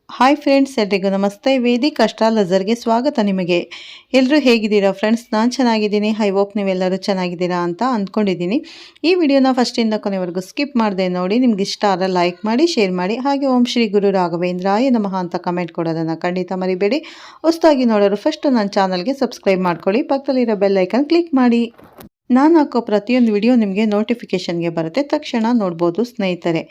Hi friends, ಎಲ್ರಿಗೂ ನಮಸ್ತೆ. Vedic ಅಸ್ಟ್ರಾಲಜರ್ಗೆ ಸ್ವಾಗತ. ನಿಮಗೆ ಎಲ್ಲರೂ ಹೇಗಿದ್ದೀರಾ ಫ್ರೆಂಡ್ಸ್? ನಾನು ಚೆನ್ನಾಗಿದ್ದೀನಿ. ಐ ಹೋಪ್ ನೀವೆಲ್ಲರೂ ಚೆನ್ನಾಗಿದ್ದೀರಾ ಅಂತ ಅಂದ್ಕೊಂಡಿದ್ದೀನಿ. ಈ ವಿಡಿಯೋನ ಫಸ್ಟಿಂದ ಕೊನೆವರೆಗೂ ಸ್ಕಿಪ್ ಮಾಡದೆ ನೋಡಿ. ನಿಮ್ಗೆ ಇಷ್ಟ ಆದರೆ ಲೈಕ್ ಮಾಡಿ, ಶೇರ್ ಮಾಡಿ. ಹಾಗೆ ಓಂ ಶ್ರೀ ಗುರು ರಾಘವೇಂದ್ರಾಯ ನಮಃ ಅಂತ ಕಮೆಂಟ್ ಕೊಡೋದನ್ನು ಖಂಡಿತ ಮರಿಬೇಡಿ. ಹೊಸದಾಗಿ ನೋಡೋರು ಫಸ್ಟ್ ನನ್ನ ಚಾನಲ್ಗೆ ಸಬ್ಸ್ಕ್ರೈಬ್ ಮಾಡ್ಕೊಳ್ಳಿ. ಪಕ್ಕದಲ್ಲಿರೋ ಬೆಲ್ ಐಕನ್ ಕ್ಲಿಕ್ ಮಾಡಿ. ನಾನು ಹಾಕೋ ಪ್ರತಿಯೊಂದು ವಿಡಿಯೋ ನಿಮಗೆ ನೋಟಿಫಿಕೇಷನ್ಗೆ ಬರುತ್ತೆ, ತಕ್ಷಣ ನೋಡ್ಬೋದು ಸ್ನೇಹಿತರೆ.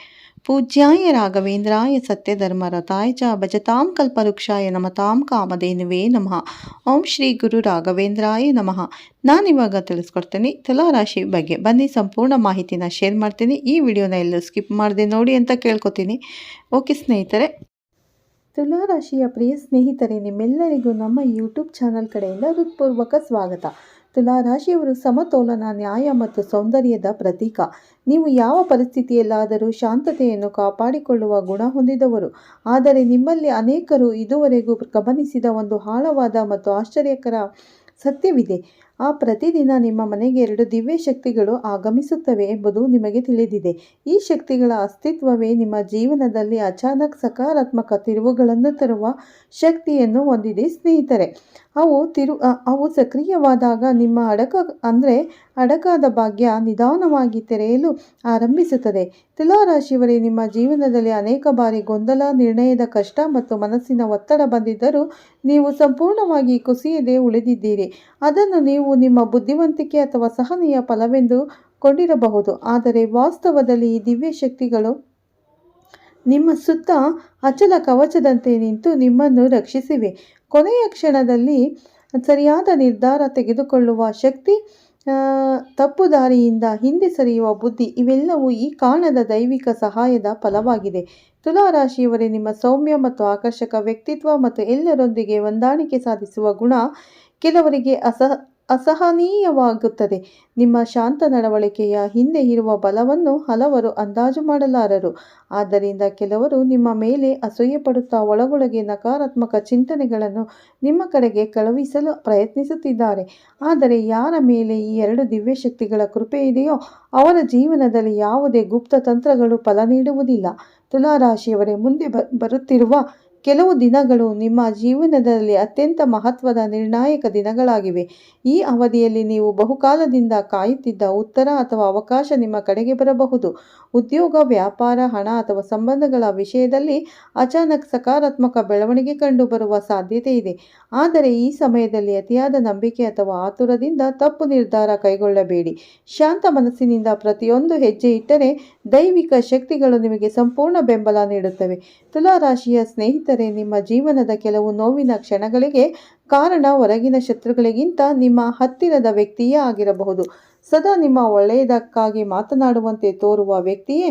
ಪೂಜ್ಯಾಯ ರಾಘವೇಂದ್ರಾಯ ಸತ್ಯಧರ್ಮರತಾಯ ಚ ಭಜತಾಂ ಕಲ್ಪವೃಕ್ಷಾಯ ನಮತಾಂ ಕಾಮಧೇನುವೇ ನಮಃ. ಓಂ ಶ್ರೀ ಗುರು ರಾಘವೇಂದ್ರಾಯ ನಮಃ. ನಾನಿವಾಗ ತಿಳಿಸ್ಕೊಡ್ತೀನಿ ತುಲಾ ರಾಶಿ ಬಗ್ಗೆ. ಬನ್ನಿ ಸಂಪೂರ್ಣ ಮಾಹಿತಿನ ಶೇರ್ ಮಾಡ್ತೀನಿ. ಈ ವಿಡಿಯೋನ ಎಲ್ಲೂ ಸ್ಕಿಪ್ ಮಾಡದೆ ನೋಡಿ ಅಂತ ಕೇಳ್ಕೊತೀನಿ. ಓಕೆ ಸ್ನೇಹಿತರೆ, ತುಲಾ ರಾಶಿಯ ಪ್ರಿಯ ಸ್ನೇಹಿತರೆ, ನಿಮ್ಮೆಲ್ಲರಿಗೂ ನಮ್ಮ ಯೂಟ್ಯೂಬ್ ಚಾನಲ್ ಕಡೆಯಿಂದ ಹೃತ್ಪೂರ್ವಕ ಸ್ವಾಗತ. ತುಲಾ ರಾಶಿಯವರು ಸಮತೋಲನ, ನ್ಯಾಯ ಮತ್ತು ಸೌಂದರ್ಯದ ಪ್ರತೀಕ. ನೀವು ಯಾವ ಪರಿಸ್ಥಿತಿಯಲ್ಲಾದರೂ ಶಾಂತತೆಯನ್ನು ಕಾಪಾಡಿಕೊಳ್ಳುವ ಗುಣ ಹೊಂದಿದವರು. ಆದರೆ ನಿಮ್ಮಲ್ಲಿ ಅನೇಕರು ಇದುವರೆಗೂ ಗಮನಿಸಿದ ಒಂದು ಆಳವಾದ ಮತ್ತು ಆಶ್ಚರ್ಯಕರ ಸತ್ಯವಿದೆ. ಪ್ರತಿದಿನ ನಿಮ್ಮ ಮನೆಗೆ 2 ದಿವ್ಯ ಶಕ್ತಿಗಳು ಆಗಮಿಸುತ್ತವೆ ಎಂಬುದು ನಿಮಗೆ ತಿಳಿದಿದೆ. ಈ ಶಕ್ತಿಗಳ ಅಸ್ತಿತ್ವವೇ ನಿಮ್ಮ ಜೀವನದಲ್ಲಿ ಅಚಾನಕ್ ಸಕಾರಾತ್ಮಕ ತಿರುವುಗಳನ್ನು ತರುವ ಶಕ್ತಿಯನ್ನು ಹೊಂದಿದೆ ಸ್ನೇಹಿತರೆ. ಅವು ಸಕ್ರಿಯವಾದಾಗ ನಿಮ್ಮ ಅಡಕಾದ ಭಾಗ್ಯ ನಿಧಾನವಾಗಿ ತೆರೆಯಲು ಆರಂಭಿಸುತ್ತದೆ. ತುಲಾ ರಾಶಿಯವರೇ, ನಿಮ್ಮ ಜೀವನದಲ್ಲಿ ಅನೇಕ ಬಾರಿ ಗೊಂದಲ, ನಿರ್ಣಯದ ಕಷ್ಟ ಮತ್ತು ಮನಸ್ಸಿನ ಒತ್ತಡ ಬಂದಿದ್ದರೂ ನೀವು ಸಂಪೂರ್ಣವಾಗಿ ಕುಸಿಯದೆ ಉಳಿದಿದ್ದೀರಿ. ಅದನ್ನು ನೀವು ನಿಮ್ಮ ಬುದ್ಧಿವಂತಿಕೆ ಅಥವಾ ಸಹನೆಯ ಫಲವೆಂದು ಕೊಂಡಿರಬಹುದು. ಆದರೆ ವಾಸ್ತವದಲ್ಲಿ ಈ ದಿವ್ಯ ಶಕ್ತಿಗಳು ನಿಮ್ಮ ಸುತ್ತ ಅಚಲ ಕವಚದಂತೆ ನಿಂತು ನಿಮ್ಮನ್ನು ರಕ್ಷಿಸಿವೆ. ಕೊನೆಯ ಕ್ಷಣದಲ್ಲಿ ಸರಿಯಾದ ನಿರ್ಧಾರ ತೆಗೆದುಕೊಳ್ಳುವ ಶಕ್ತಿ, ತಪ್ಪು ದಾರಿಯಿಂದ ಹಿಂದೆ ಸರಿಯುವ ಬುದ್ಧಿ, ಇವೆಲ್ಲವೂ ಈ ಕಾರಣದ ದೈವಿಕ ಸಹಾಯದ ಫಲವಾಗಿದೆ. ತುಲಾ ರಾಶಿಯವರೇ, ನಿಮ್ಮ ಸೌಮ್ಯ ಮತ್ತು ಆಕರ್ಷಕ ವ್ಯಕ್ತಿತ್ವ ಮತ್ತು ಎಲ್ಲರೊಂದಿಗೆ ಹೊಂದಾಣಿಕೆ ಸಾಧಿಸುವ ಗುಣ ಕೆಲವರಿಗೆ ಅಸಹನೀಯವಾಗುತ್ತದೆ. ನಿಮ್ಮ ಶಾಂತ ನಡವಳಿಕೆಯ ಹಿಂದೆ ಇರುವ ಬಲವನ್ನು ಹಲವರು ಅಂದಾಜು ಮಾಡಲಾರರು. ಆದ್ದರಿಂದ ಕೆಲವರು ನಿಮ್ಮ ಮೇಲೆ ಅಸೂಯೆ ಪಡುತ್ತಾ ಒಳಗೊಳಗೆ ನಕಾರಾತ್ಮಕ ಚಿಂತನೆಗಳನ್ನು ನಿಮ್ಮ ಕಡೆಗೆ ಕಳುಹಿಸಲು ಪ್ರಯತ್ನಿಸುತ್ತಿದ್ದಾರೆ. ಆದರೆ ಯಾರ ಮೇಲೆ ಈ 2 ದಿವ್ಯ ಶಕ್ತಿಗಳ ಕೃಪೆ ಇದೆಯೋ ಅವರ ಜೀವನದಲ್ಲಿ ಯಾವುದೇ ಗುಪ್ತ ತಂತ್ರಗಳು ಫಲ ನೀಡುವುದಿಲ್ಲ. ತುಲಾ ರಾಶಿಯವರೇ, ಮುಂದೆ ಬರುತ್ತಿರುವ ಕೆಲವು ದಿನಗಳು ನಿಮ್ಮ ಜೀವನದಲ್ಲಿ ಅತ್ಯಂತ ಮಹತ್ವದ ನಿರ್ಣಾಯಕ ದಿನಗಳಾಗಿವೆ. ಈ ಅವಧಿಯಲ್ಲಿ ನೀವು ಬಹುಕಾಲದಿಂದ ಕಾಯುತ್ತಿದ್ದ ಉತ್ತರ ಅಥವಾ ಅವಕಾಶ ನಿಮ್ಮ ಕಡೆಗೆ ಬರಬಹುದು. ಉದ್ಯೋಗ, ವ್ಯಾಪಾರ, ಹಣ ಅಥವಾ ಸಂಬಂಧಗಳ ವಿಷಯದಲ್ಲಿ ಅಚಾನಕ್ ಸಕಾರಾತ್ಮಕ ಬೆಳವಣಿಗೆ ಕಂಡುಬರುವ ಸಾಧ್ಯತೆ ಇದೆ. ಆದರೆ ಈ ಸಮಯದಲ್ಲಿ ಅತಿಯಾದ ನಂಬಿಕೆ ಅಥವಾ ಆತುರದಿಂದ ತಪ್ಪು ನಿರ್ಧಾರ ಕೈಗೊಳ್ಳಬೇಡಿ. ಶಾಂತ ಮನಸ್ಸಿನಿಂದ ಪ್ರತಿಯೊಂದು ಹೆಜ್ಜೆ ಇಟ್ಟರೆ ದೈವಿಕ ಶಕ್ತಿಗಳು ನಿಮಗೆ ಸಂಪೂರ್ಣ ಬೆಂಬಲ ನೀಡುತ್ತವೆ. ತುಲಾ ರಾಶಿಯ ಸ್ನೇಹಿತರೆ, ನಿಮ್ಮ ಜೀವನದ ಕೆಲವು ನೋವಿನ ಕ್ಷಣಗಳಿಗೆ ಕಾರಣ ಹೊರಗಿನ ಶತ್ರುಗಳಿಗಿಂತ ನಿಮ್ಮ ಹತ್ತಿರದ ವ್ಯಕ್ತಿಯೇ ಆಗಿರಬಹುದು. ಸದಾ ನಿಮ್ಮ ಒಳ್ಳೆಯದಕ್ಕಾಗಿ ಮಾತನಾಡುವಂತೆ ತೋರುವ ವ್ಯಕ್ತಿಯೇ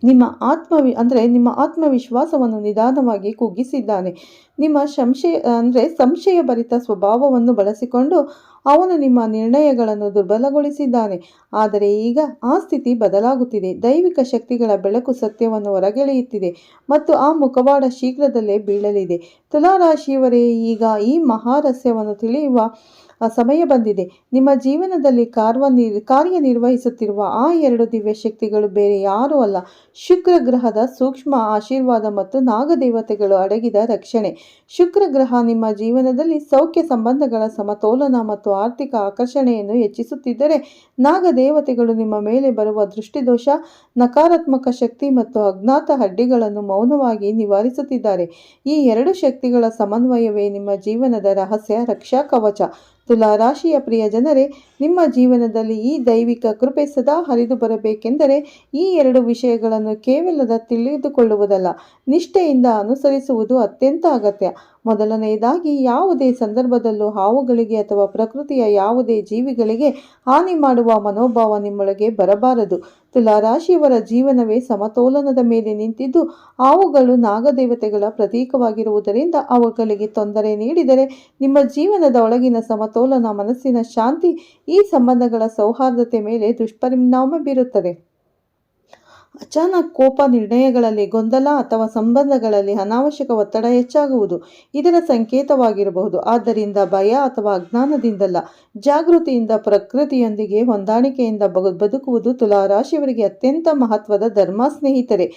ನಿಮ್ಮ ಆತ್ಮವಿಶ್ವಾಸವನ್ನು ನಿಧಾನವಾಗಿ ಕುಗ್ಗಿಸಿದ್ದಾನೆ. ನಿಮ್ಮ ಸಂಶಯಭರಿತ ಸ್ವಭಾವವನ್ನು ಬಳಸಿಕೊಂಡು ಅವನು ನಿಮ್ಮ ನಿರ್ಣಯಗಳನ್ನು ದುರ್ಬಲಗೊಳಿಸಿದ್ದಾನೆ. ಆದರೆ ಈಗ ಆ ಸ್ಥಿತಿ ಬದಲಾಗುತ್ತಿದೆ. ದೈವಿಕ ಶಕ್ತಿಗಳ ಬೆಳಕು ಸತ್ಯವನ್ನು ಹೊರಗೆಳೆಯುತ್ತಿದೆ ಮತ್ತು ಆ ಮುಖವಾಡ ಶೀಘ್ರದಲ್ಲೇ ಬೀಳಲಿದೆ. ತುಲಾ ರಾಶಿಯವರೇ, ಈಗ ಈ ಮಹಾರಹಸ್ಯವನ್ನು ತಿಳಿಯುವ ಸಮಯ ಬಂದಿದೆ. ನಿಮ್ಮ ಜೀವನದಲ್ಲಿ ಕಾರ್ಯನಿರ್ವಹಿಸುತ್ತಿರುವ ಆ 2 ದಿವ್ಯ ಶಕ್ತಿಗಳು ಬೇರೆ ಯಾರೂ ಅಲ್ಲ, ಶುಕ್ರ ಗ್ರಹದ ಸೂಕ್ಷ್ಮ ಆಶೀರ್ವಾದ ಮತ್ತು ನಾಗದೇವತೆಗಳು ಅಡಗಿದ ರಕ್ಷಣೆ. ಶುಕ್ರ ಗ್ರಹ ನಿಮ್ಮ ಜೀವನದಲ್ಲಿ ಸೌಖ್ಯ, ಸಂಬಂಧಗಳ ಸಮತೋಲನ ಮತ್ತು ಆರ್ಥಿಕ ಆಕರ್ಷಣೆಯನ್ನು ಹೆಚ್ಚಿಸುತ್ತಿದ್ದರೆ, ನಾಗದೇವತೆಗಳು ನಿಮ್ಮ ಮೇಲೆ ಬರುವ ದೃಷ್ಟಿದೋಷ, ನಕಾರಾತ್ಮಕ ಶಕ್ತಿ ಮತ್ತು ಅಜ್ಞಾತ ಅಡ್ಡಿಗಳನ್ನು ಮೌನವಾಗಿ ನಿವಾರಿಸುತ್ತಿದ್ದಾರೆ. ಈ 2 ಶಕ್ತಿಗಳ ಸಮನ್ವಯವೇ ನಿಮ್ಮ ಜೀವನದ ರಹಸ್ಯ ರಕ್ಷಾ ಕವಚ. ತುಲಾ ರಾಶಿಯ ಪ್ರಿಯ ಜನರೇ, ನಿಮ್ಮ ಜೀವನದಲ್ಲಿ ಈ ದೈವಿಕ ಕೃಪೆ ಸದಾ ಹರಿದು ಬರಬೇಕೆಂದರೆ ಈ 2 ವಿಷಯಗಳನ್ನು ಕೇವಲ ತಿಳಿದುಕೊಳ್ಳುವುದಲ್ಲ, ನಿಷ್ಠೆಯಿಂದ ಅನುಸರಿಸುವುದು ಅತ್ಯಂತ ಅಗತ್ಯ. ಮೊದಲನೆಯದಾಗಿ, ಯಾವುದೇ ಸಂದರ್ಭದಲ್ಲೂ ಹಾವುಗಳಿಗೆ ಅಥವಾ ಪ್ರಕೃತಿಯ ಯಾವುದೇ ಜೀವಿಗಳಿಗೆ ಹಾನಿ ಮಾಡುವ ಮನೋಭಾವ ನಿಮ್ಮೊಳಗೆ ಬರಬಾರದು. ತುಲಾ ರಾಶಿಯವರ ಜೀವನವೇ ಸಮತೋಲನದ ಮೇಲೆ ನಿಂತಿದ್ದು, ಹಾವುಗಳು ನಾಗದೇವತೆಗಳ ಪ್ರತೀಕವಾಗಿರುವುದರಿಂದ ಅವುಗಳಿಗೆ ತೊಂದರೆ ನೀಡಿದರೆ ನಿಮ್ಮ ಜೀವನದ ಒಳಗಿನ ಸಮತೋಲನ, ಮನಸ್ಸಿನ ಶಾಂತಿ, ಈ ಸಂಬಂಧಗಳ ಸೌಹಾರ್ದತೆ ಮೇಲೆ ದುಷ್ಪರಿಣಾಮ ಬೀರುತ್ತದೆ. ಅಚಾನಕ್ ಕೋಪ, ನಿರ್ಣಯಗಳಲ್ಲಿ ಗೊಂದಲ ಅಥವಾ ಸಂಬಂಧಗಳಲ್ಲಿ ಅನಾವಶ್ಯಕ ಒತ್ತಡ ಹೆಚ್ಚಾಗುವುದು ಇದರ ಸಂಕೇತವಾಗಿರಬಹುದು. ಆದ್ದರಿಂದ ಭಯ ಅಥವಾ ಅಜ್ಞಾನದಿಂದಲ್ಲ, ಜಾಗೃತಿಯಿಂದ ಪ್ರಕೃತಿಯೊಂದಿಗೆ ಹೊಂದಾಣಿಕೆಯಿಂದ ಬದುಕುವುದು ತುಲಾ ರಾಶಿಯವರಿಗೆ ಅತ್ಯಂತ ಮಹತ್ವದ ಧರ್ಮ ಸ್ನೇಹಿತರೆ.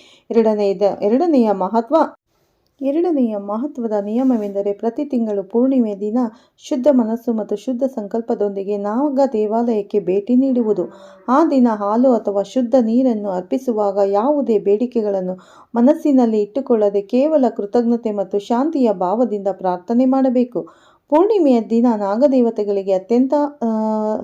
ಎರಡನೆಯ ಮಹತ್ವ ಎರಡನೆಯ ಮಹತ್ವದ ನಿಯಮವೆಂದರೆ ಪ್ರತಿ ತಿಂಗಳು ಪೂರ್ಣಿಮೆ ದಿನ ಶುದ್ಧ ಮನಸ್ಸು ಮತ್ತು ಶುದ್ಧ ಸಂಕಲ್ಪದೊಂದಿಗೆ ನಾಗ ದೇವಾಲಯಕ್ಕೆ ಭೇಟಿ ನೀಡುವುದು. ಆ ದಿನ ಹಾಲು ಅಥವಾ ಶುದ್ಧ ನೀರನ್ನು ಅರ್ಪಿಸುವಾಗ ಯಾವುದೇ ಬೇಡಿಕೆಗಳನ್ನು ಮನಸ್ಸಿನಲ್ಲಿ ಇಟ್ಟುಕೊಳ್ಳದೆ ಕೇವಲ ಕೃತಜ್ಞತೆ ಮತ್ತು ಶಾಂತಿಯ ಭಾವದಿಂದ ಪ್ರಾರ್ಥನೆ ಮಾಡಬೇಕು. ಪೂರ್ಣಿಮೆಯ ದಿನ ನಾಗದೇವತೆಗಳಿಗೆ ಅತ್ಯಂತ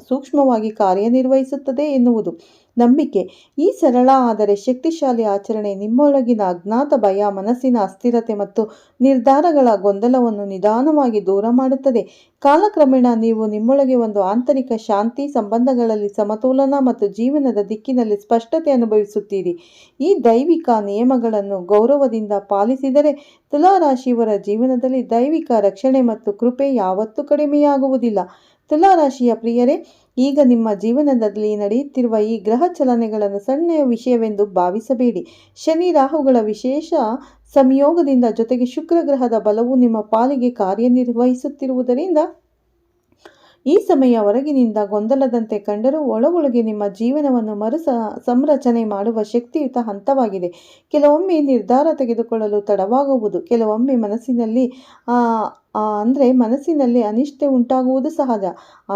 ಸೂಕ್ಷ್ಮವಾಗಿ ಕಾರ್ಯನಿರ್ವಹಿಸುತ್ತದೆ ಎನ್ನುವುದು ನಂಬಿಕೆ. ಈ ಸರಳ ಆದರೆ ಶಕ್ತಿಶಾಲಿ ಆಚರಣೆ ನಿಮ್ಮೊಳಗಿನ ಅಜ್ಞಾತ ಭಯ, ಮನಸ್ಸಿನ ಅಸ್ಥಿರತೆ ಮತ್ತು ನಿರ್ಧಾರಗಳ ಗೊಂದಲವನ್ನು ನಿಧಾನವಾಗಿ ದೂರ ಮಾಡುತ್ತದೆ. ಕಾಲಕ್ರಮೇಣ ನೀವು ನಿಮ್ಮೊಳಗೆ ಒಂದು ಆಂತರಿಕ ಶಾಂತಿ, ಸಂಬಂಧಗಳಲ್ಲಿ ಸಮತೋಲನ ಮತ್ತು ಜೀವನದ ದಿಕ್ಕಿನಲ್ಲಿ ಸ್ಪಷ್ಟತೆ ಅನುಭವಿಸುತ್ತೀರಿ. ಈ ದೈವಿಕ ನಿಯಮಗಳನ್ನು ಗೌರವದಿಂದ ಪಾಲಿಸಿದರೆ ತುಲಾರಾಶಿಯವರ ಜೀವನದಲ್ಲಿ ದೈವಿಕ ರಕ್ಷಣೆ ಮತ್ತು ಕೃಪೆ ಯಾವತ್ತೂ ಕಡಿಮೆಯಾಗುವುದಿಲ್ಲ. ತುಲಾರಾಶಿಯ ಪ್ರಿಯರೇ, ಈಗ ನಿಮ್ಮ ಜೀವನದಲ್ಲಿ ನಡೆಯುತ್ತಿರುವ ಈ ಗ್ರಹ ಚಲನೆಗಳನ್ನು ಸಣ್ಣ ವಿಷಯವೆಂದು ಭಾವಿಸಬೇಡಿ. ಶನಿ ರಾಹುಗಳ ವಿಶೇಷ ಸಂಯೋಗದಿಂದ ಜೊತೆಗೆ ಶುಕ್ರ ಗ್ರಹದ ಬಲವು ನಿಮ್ಮ ಪಾಲಿಗೆ ಕಾರ್ಯನಿರ್ವಹಿಸುತ್ತಿರುವುದರಿಂದ ಈ ಸಮಯ ಹೊರಗಿನಿಂದ ಗೊಂದಲದಂತೆ ಕಂಡರೂ ಒಳಗೊಳಗೆ ನಿಮ್ಮ ಜೀವನವನ್ನು ಸಂರಚನೆ ಮಾಡುವ ಶಕ್ತಿಯುತ ಹಂತವಾಗಿದೆ. ಕೆಲವೊಮ್ಮೆ ನಿರ್ಧಾರ ತೆಗೆದುಕೊಳ್ಳಲು ತಡವಾಗುವುದು, ಕೆಲವೊಮ್ಮೆ ಮನಸ್ಸಿನಲ್ಲಿ ಅನಿಷ್ಟೆ ಉಂಟಾಗುವುದು ಸಹಜ.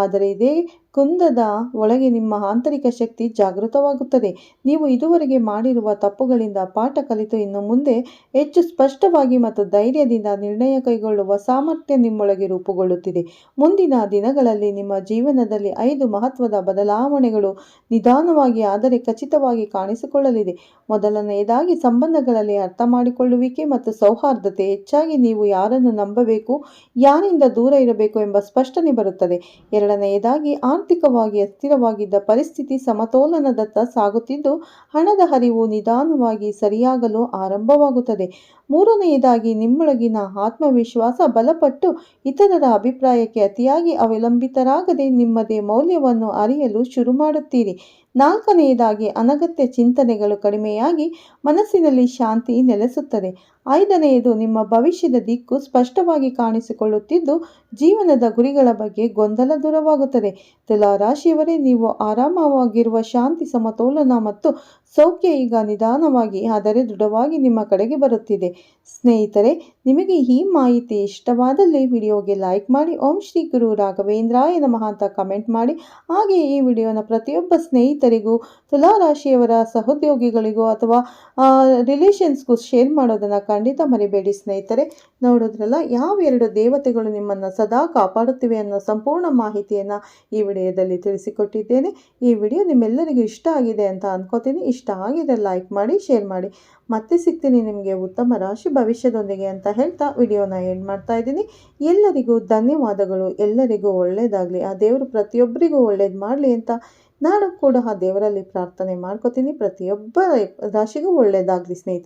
ಆದರೆ ಇದೇ ಕುಂದದ ಒಳಗೆ ನಿಮ್ಮ ಆಂತರಿಕ ಶಕ್ತಿ ಜಾಗೃತವಾಗುತ್ತದೆ. ನೀವು ಇದುವರೆಗೆ ಮಾಡಿರುವ ತಪ್ಪುಗಳಿಂದ ಪಾಠ ಕಲಿತು ಇನ್ನು ಮುಂದೆ ಹೆಚ್ಚು ಸ್ಪಷ್ಟವಾಗಿ ಮತ್ತು ಧೈರ್ಯದಿಂದ ನಿರ್ಣಯ ಕೈಗೊಳ್ಳುವ ಸಾಮರ್ಥ್ಯ ನಿಮ್ಮೊಳಗೆ ರೂಪುಗೊಳ್ಳುತ್ತಿದೆ. ಮುಂದಿನ ದಿನಗಳಲ್ಲಿ ನಿಮ್ಮ ಜೀವನದಲ್ಲಿ 5 ಮಹತ್ವದ ಬದಲಾವಣೆಗಳು ನಿಧಾನವಾಗಿ ಆದರೆ ಖಚಿತವಾಗಿ ಕಾಣಿಸಿಕೊಳ್ಳಲಿದೆ. ಮೊದಲನೆಯದಾಗಿ, ಸಂಬಂಧಗಳಲ್ಲಿ ಅರ್ಥ ಮಾಡಿಕೊಳ್ಳುವಿಕೆ ಮತ್ತು ಸೌಹಾರ್ದತೆ ಹೆಚ್ಚಾಗಿ. ನೀವು ಯಾರನ್ನು ನಂಬಬೇಕು, ಯಾರಿಂದ ದೂರ ಇರಬೇಕು ಎಂಬ ಸ್ಪಷ್ಟನೆ ಬರುತ್ತದೆ. ಎರಡನೆಯದಾಗಿ, ಆರ್ಥಿಕವಾಗಿ ಅಸ್ಥಿರವಾಗಿದ್ದ ಪರಿಸ್ಥಿತಿ ಸಮತೋಲನದತ್ತ ಸಾಗುತ್ತಿದ್ದು ಹಣದ ಹರಿವು ನಿಧಾನವಾಗಿ ಸರಿಯಾಗಲು ಆರಂಭವಾಗುತ್ತದೆ. ಮೂರನೆಯದಾಗಿ, ನಿಮ್ಮೊಳಗಿನ ಆತ್ಮವಿಶ್ವಾಸ ಬಲಪಟ್ಟು ಇತರರ ಅಭಿಪ್ರಾಯಕ್ಕೆ ಅತಿಯಾಗಿ ಅವಲಂಬಿತರಾಗದೆ ನಿಮ್ಮದೇ ಮೌಲ್ಯವನ್ನು ಅರಿಯಲು ಶುರು ಮಾಡುತ್ತೀರಿ. ನಾಲ್ಕನೆಯದಾಗಿ, ಅನಗತ್ಯ ಚಿಂತನೆಗಳು ಕಡಿಮೆಯಾಗಿ ಮನಸ್ಸಿನಲ್ಲಿ ಶಾಂತಿ ನೆಲೆಸುತ್ತದೆ. ಐದನೆಯದು, ನಿಮ್ಮ ಭವಿಷ್ಯದ ದಿಕ್ಕು ಸ್ಪಷ್ಟವಾಗಿ ಕಾಣಿಸಿಕೊಳ್ಳುತ್ತಿದ್ದು ಜೀವನದ ಗುರಿಗಳ ಬಗ್ಗೆ ಗೊಂದಲ ದೂರವಾಗುತ್ತದೆ. ತುಲಾರಾಶಿಯವರೇ, ನೀವು ಆರಾಮವಾಗಿರುವ ಶಾಂತಿ, ಸಮತೋಲನ ಮತ್ತು ಸೌಖ್ಯ ಈಗ ನಿಧಾನವಾಗಿ ಆದರೆ ದೃಢವಾಗಿ ನಿಮ್ಮ ಕಡೆಗೆ ಬರುತ್ತಿದೆ. ಸ್ನೇಹಿತರೆ, ನಿಮಗೆ ಈ ಮಾಹಿತಿ ಇಷ್ಟವಾದಲ್ಲಿ ವಿಡಿಯೋಗೆ ಲೈಕ್ ಮಾಡಿ, ಓಂ ಶ್ರೀ ಗುರು ರಾಘವೇಂದ್ರಾಯ ನಮಃ ಅಂತ ಕಮೆಂಟ್ ಮಾಡಿ. ಹಾಗೆ ಈ ವಿಡಿಯೋನ ಪ್ರತಿಯೊಬ್ಬ ಸ್ನೇಹಿತರಿಗೂ, ತುಲಾರಾಶಿಯವರ ಸಹೋದ್ಯೋಗಿಗಳಿಗೂ ಅಥವಾ ರಿಲೇಷನ್ಸ್ಗೂ ಶೇರ್ ಮಾಡೋದನ್ನು ಖಂಡಿತ ಮರಿಬೇಡಿ. ಸ್ನೇಹಿತರೆ, ನೋಡೋದ್ರಲ್ಲ ಯಾವ 2 ದೇವತೆಗಳು ನಿಮ್ಮನ್ನು ಸದಾ ಕಾಪಾಡುತ್ತಿವೆ ಅನ್ನೋ ಸಂಪೂರ್ಣ ಮಾಹಿತಿಯನ್ನು ಈ ವಿಡಿಯೋದಲ್ಲಿ ತಿಳಿಸಿಕೊಟ್ಟಿದ್ದೇನೆ. ಈ ವಿಡಿಯೋ ನಿಮ್ಮೆಲ್ಲರಿಗೂ ಇಷ್ಟ ಆಗಿದೆ ಅಂತ ಅನ್ಕೋತೀನಿ. ಇಷ್ಟ ಆಗಿದೆ ಲೈಕ್ ಮಾಡಿ, ಶೇರ್ ಮಾಡಿ. ಮತ್ತೆ ಸಿಗ್ತೀನಿ ನಿಮಗೆ ಉತ್ತಮ ರಾಶಿ ಭವಿಷ್ಯದೊಂದಿಗೆ ಅಂತ ಹೇಳ್ತಾ ವಿಡಿಯೋನ ಎಂಡ್ ಮಾಡ್ತಾ ಇದ್ದೀನಿ. ಎಲ್ಲರಿಗೂ ಧನ್ಯವಾದಗಳು. ಎಲ್ಲರಿಗೂ ಒಳ್ಳೆಯದಾಗಲಿ. ಆ ದೇವರು ಪ್ರತಿಯೊಬ್ಬರಿಗೂ ಒಳ್ಳೇದು ಮಾಡಲಿ ಅಂತ ನಾನು ಕೂಡ ಆ ದೇವರಲ್ಲಿ ಪ್ರಾರ್ಥನೆ ಮಾಡ್ಕೋತೀನಿ. ಪ್ರತಿಯೊಬ್ಬ ರಾಶಿಗೂ ಒಳ್ಳೆಯದಾಗಲಿ ಸ್ನೇಹಿತರೆ.